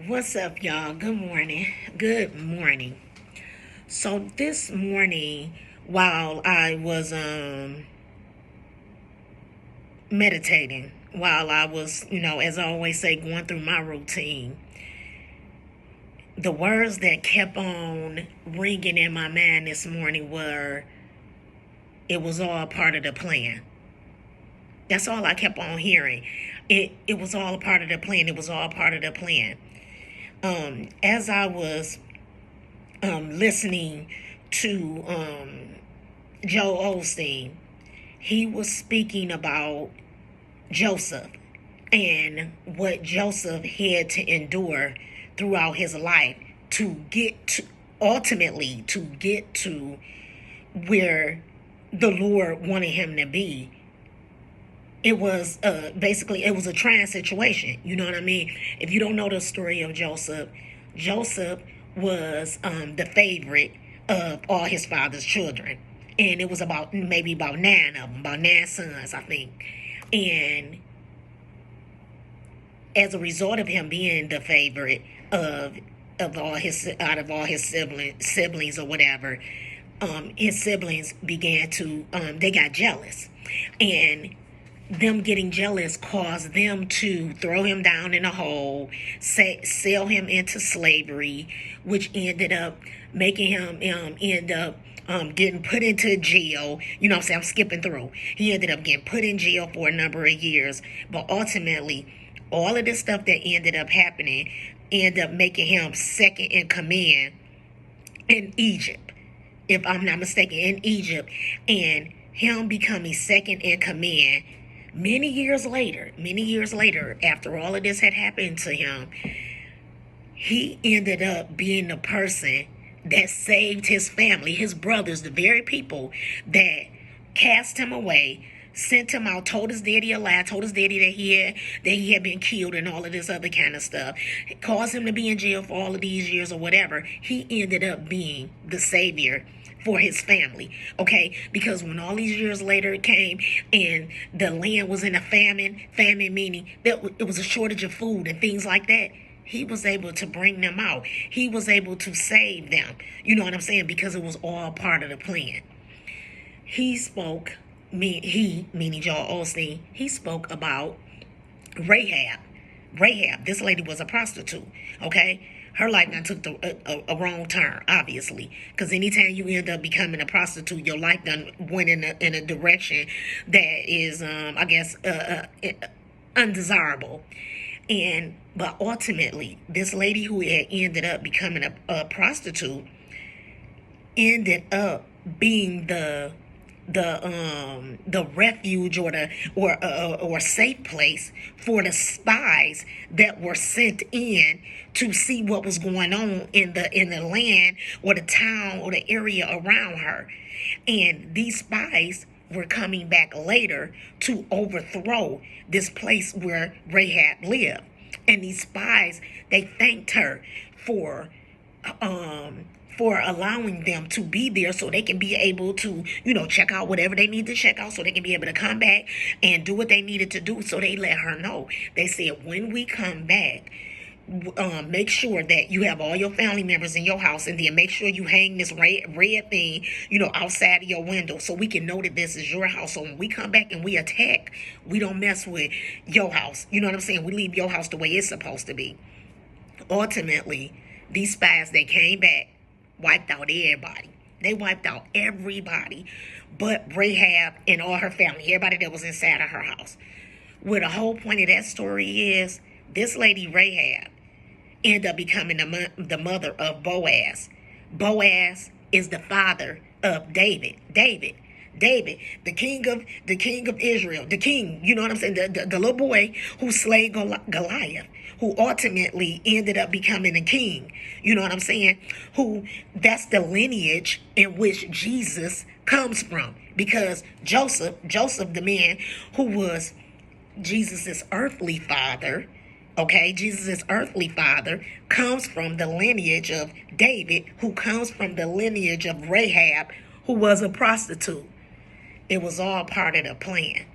What's up, y'all? Good morning. Good morning. So this morning, while I was meditating, while I was, as I always say, going through my routine, the words that kept on ringing in my mind this morning were, "It was all part of the plan." That's all I kept on hearing. It was all a part of the plan. It was all part of the plan. As I was listening to Joel Osteen, he was speaking about Joseph and what Joseph had to endure throughout his life to get to ultimately to get to where the Lord wanted him to be. It was basically it was a trying situation. You know what I mean? If you don't know the story of Joseph, Joseph was the favorite of all his father's children, and it was about nine of them, about nine sons, I think. And as a result of him being the favorite of all his out of all his siblings or whatever, his siblings began to they got jealous, and them getting jealous caused them to throw him down in a hole, sell him into slavery, which ended up making him end up getting put into jail. You know what I'm saying? I'm skipping through. He ended up getting put in jail for a number of years. But ultimately, all of this stuff that ended up happening ended up making him second in command in Egypt, if I'm not mistaken, in Egypt. And him becoming second in command many years later, after all of this had happened to him, he ended up being the person that saved his family, his brothers, the very people that cast him away, sent him out, told his daddy a lie, told his daddy that he had been killed and all of this other kind of stuff. It caused him to be in jail for all of these years or whatever. He ended up being the savior for his family, okay? Because when all these years later it came and the land was in a famine meaning that it was a shortage of food and things like that, he was able to bring them out. He was able to save them. You know what I'm saying? Because it was all part of the plan. He spoke, meaning Joel Osteen, he spoke about Rahab. Rahab, this lady was a prostitute, okay? Her life done took a wrong turn, obviously. Because anytime you end up becoming a prostitute, your life done went in a direction that is, I guess, undesirable. But ultimately, this lady who had ended up becoming a prostitute ended up being the refuge or safe place for the spies that were sent in to see what was going on in the land or the town or the area around her. And these spies were coming back later to overthrow this place where Rahab lived. And these spies, they thanked her for allowing them to be there so they can be able to, check out whatever they need to check out so they can be able to come back and do what they needed to do. So they let her know. They said, when we come back, make sure that you have all your family members in your house, and then make sure you hang this red thing, outside of your window so we can know that this is your house. So when we come back and we attack, we don't mess with your house. You know what I'm saying? We leave your house the way it's supposed to be. Ultimately, these spies, they came back, wiped out everybody. They wiped out everybody but Rahab and all her family, everybody that was inside of her house. Where the whole point of that story is, this lady Rahab ended up becoming the mother of Boaz. Boaz is the father of David. David, the king of Israel, the king, you know what I'm saying, the little boy who slayed Goliath, who ultimately ended up becoming a king, you know what I'm saying, that's the lineage in which Jesus comes from, because Joseph, the man who was Jesus's earthly father, okay, Jesus' earthly father comes from the lineage of David, who comes from the lineage of Rahab, who was a prostitute. It was all part of the plan.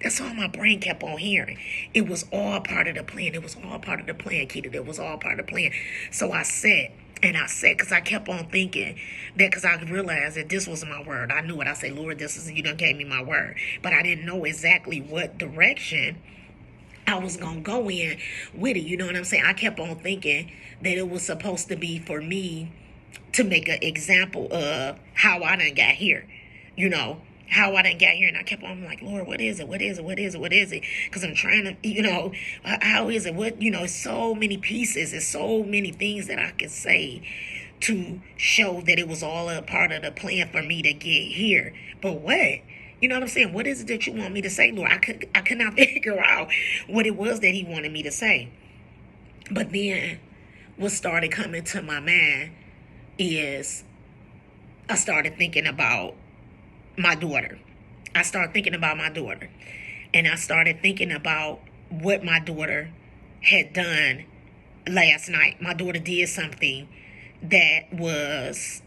That's all my brain kept on hearing. It was all part of the plan. It was all part of the plan, Keita. It was all part of the plan. So I said, because I kept on thinking that, because I realized that this was my word. I knew it. I said, Lord, you done gave me my word. But I didn't know exactly what direction I was going to go in with it. You know what I'm saying? I kept on thinking that it was supposed to be for me to make an example of how I done got here. You know, how I done got here. And I kept on like, Lord, what is it? What is it? What is it? What is it? Because I'm trying to, how is it? What, so many pieces. There's so many things that I could say to show that it was all a part of the plan for me to get here. But what? You know what I'm saying? What is it that you want me to say, Lord? I could not figure out what it was that he wanted me to say. But then what started coming to my mind is I started thinking about my daughter. I started thinking about my daughter. And I started thinking about what my daughter had done last night. My daughter did something that was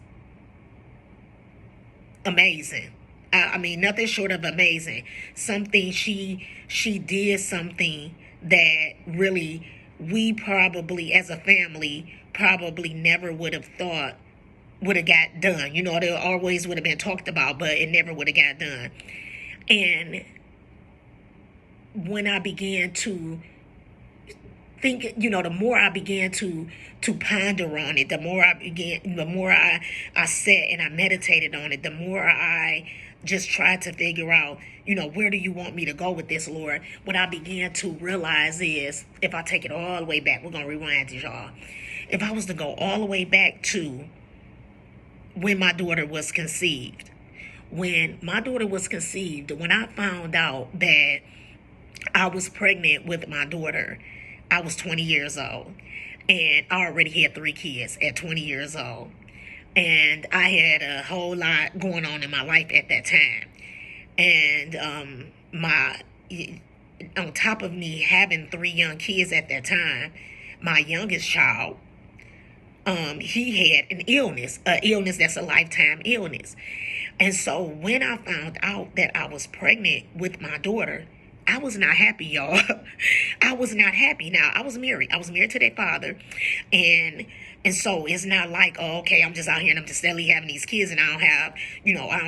amazing. I mean, nothing short of amazing. Something she did something that really we probably as a family probably never would have thought would have got done. It always would have been talked about, but it never would have got done. And when I began to think, the more I began to ponder on it, the more I sat and I meditated on it, the more I just tried to figure out, where do you want me to go with this, Lord? What I began to realize is, if I take it all the way back, we're going to rewind this, y'all. If I was to go all the way back to when my daughter was conceived, when I found out that I was pregnant with my daughter, I was 20 years old. And I already had 3 kids at 20 years old. And I had a whole lot going on in my life at that time. And on top of me having 3 young kids at that time, my youngest child, he had an illness that's a lifetime illness. And so when I found out that I was pregnant with my daughter, I was not happy, y'all. I was not happy. Now, I was married to their father. And so it's not like, oh, okay, I'm just out here and I'm just steadily having these kids and I don't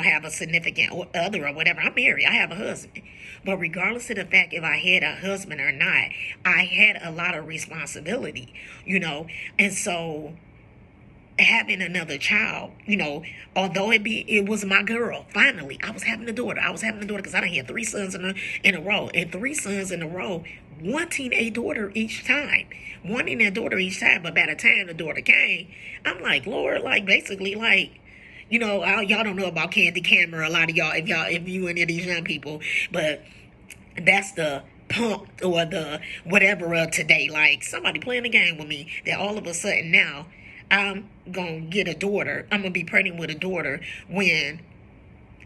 have a significant other or whatever. I'm married. I have a husband. But regardless of the fact if I had a husband or not, I had a lot of responsibility, And so having another child, although it was my girl, finally, I was having a daughter. Because I done had 3 sons in a row. And 3 sons in a row, wanting a daughter each time. But by the time the daughter came, I'm like, Lord, basically, y'all don't know about Candy Camera, a lot of y'all, if you any of these young people, but that's the punk or the whatever of today. Like, somebody playing a game with me that all of a sudden now, I'm going to get a daughter. I'm going to be pregnant with a daughter when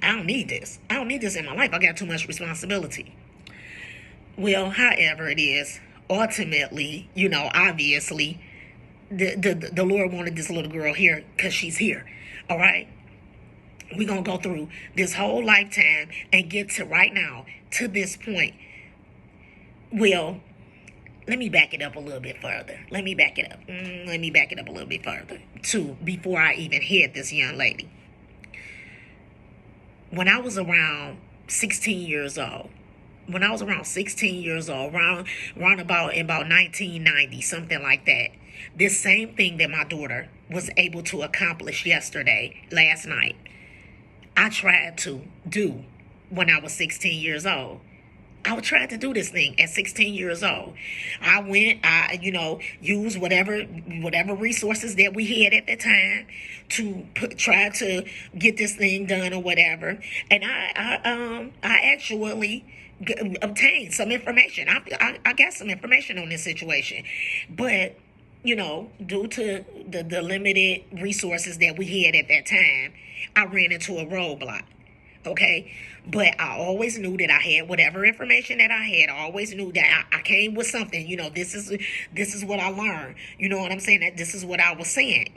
I don't need this. I don't need this in my life. I got too much responsibility. Well, however it is, ultimately, obviously, the Lord wanted this little girl here because she's here. All right? We're going to go through this whole lifetime and get to right now, to this point. Well, let me back it up a little bit further. Let me back it up a little bit further, before I even hit this young lady. When I was around 16 years old, around about 1990, something like that, this same thing that my daughter was able to accomplish last night, I tried to do when I was 16 years old. I tried to do this thing at 16 years old. I used whatever resources that we had at the time to try to get this thing done or whatever. And I actually obtained some information. I got some information on this situation. But, due to the limited resources that we had at that time, I ran into a roadblock. Okay, but I always knew that I had whatever information that I had. I always knew that I came with something. This is what I learned. You know what I'm saying? That this is what I was saying.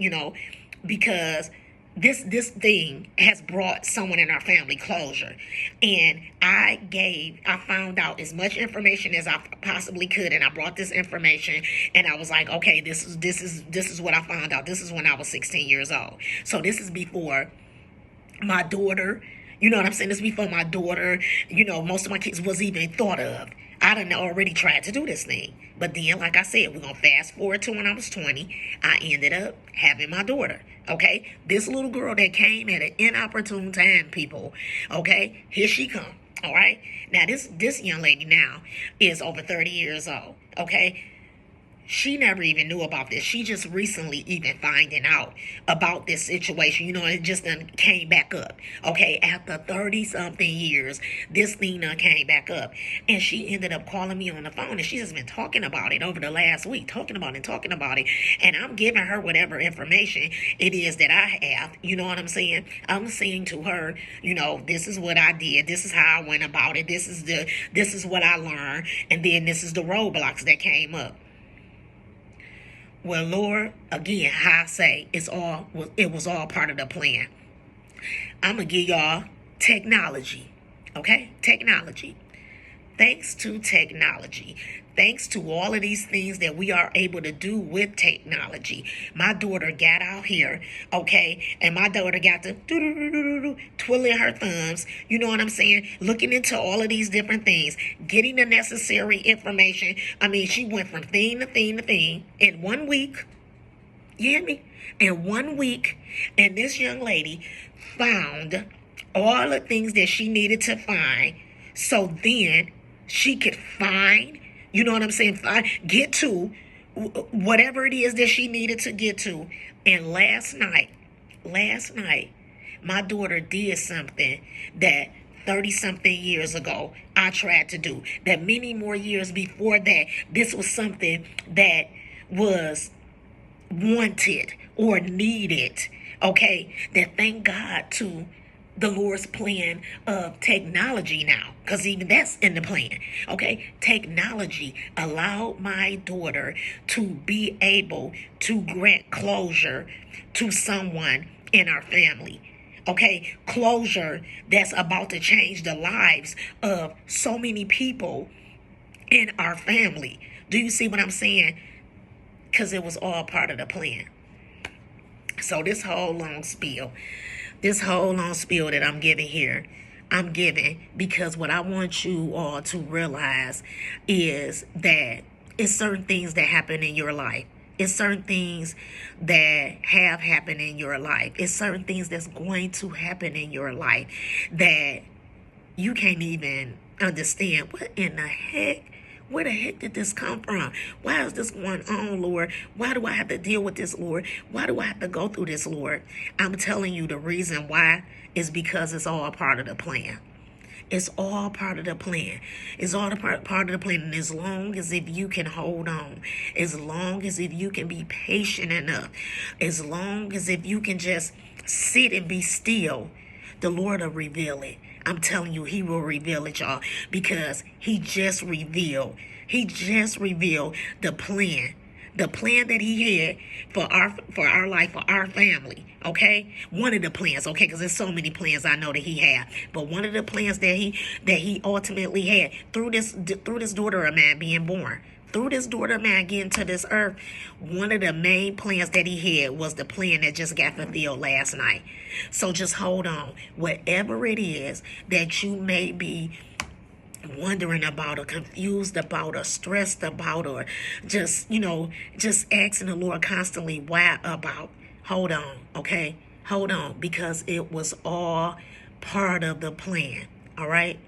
Because this thing has brought someone in our family closure, and I found out as much information as I possibly could, and I brought this information, and I was like, okay, this is what I found out. This is when I was 16 years old. So this is before my daughter, you know what I'm saying? This is before my daughter, most of my kids was even thought of. I done already tried to do this thing. But then, like I said, we're going to fast forward to when I was 20. I ended up having my daughter. Okay? This little girl that came at an inopportune time, people. Okay? Here she come. All right? Now, this young lady now is over 30 years old. Okay? She never even knew about this. She just recently even finding out about this situation. It just done came back up. Okay, after 30-something years, this thing done came back up. And she ended up calling me on the phone, and she's just been talking about it over the last week. Talking about it. And I'm giving her whatever information it is that I have. You know what I'm saying? I'm saying to her, this is what I did. This is how I went about it. This is what I learned. And then this is the roadblocks that came up. Well, Lord, again, how I say, it was all part of the plan. I'm going to give y'all technology, okay? Technology. Thanks to technology. Thanks to all of these things that we are able to do with technology. My daughter got out here, okay? And my daughter got to twiddling her thumbs, you know what I'm saying? Looking into all of these different things, getting the necessary information. I mean, she went from thing to thing to thing in 1 week. You hear me? In 1 week. And this young lady found all the things that she needed to find. So then she could find, you know what I'm saying, get to whatever it is that she needed to get to. And last night, my daughter did something that 30-something years ago I tried to do. That many more years before that, this was something that was wanted or needed. Okay? That thank God to the Lord's plan of technology now, because even that's in the plan. Okay, technology allowed my daughter to be able to grant closure to someone in our family. Okay, closure that's about to change the lives of so many people in our family. Do you see what I'm saying? Because it was all part of the plan. So this whole long spiel that I'm giving here, I'm giving because what I want you all to realize is that it's certain things that happen in your life. It's certain things that have happened in your life. It's certain things that's going to happen in your life that you can't even understand. What in the heck? Where the heck did this come from? Why is this going on, Lord? Why do I have to deal with this, Lord? Why do I have to go through this, Lord? I'm telling you the reason why is because it's all part of the plan. It's all part of the plan. It's all part of the plan. And as long as if you can hold on, as long as if you can be patient enough, as long as if you can just sit and be still, the Lord will reveal it. I'm telling you, he will reveal it, y'all, because he just revealed the plan. The plan that he had for our life, for our family, okay? One of the plans, okay, because there's so many plans I know that he had. But one of the plans that he ultimately had through this daughter of mine being born, through this daughter of mine getting to this earth, one of the main plans that he had was the plan that just got fulfilled last night. So just hold on. Whatever it is that you may be wondering about or confused about or stressed about or just asking the Lord constantly why about, hold on, okay? Hold on, because it was all part of the plan, all right?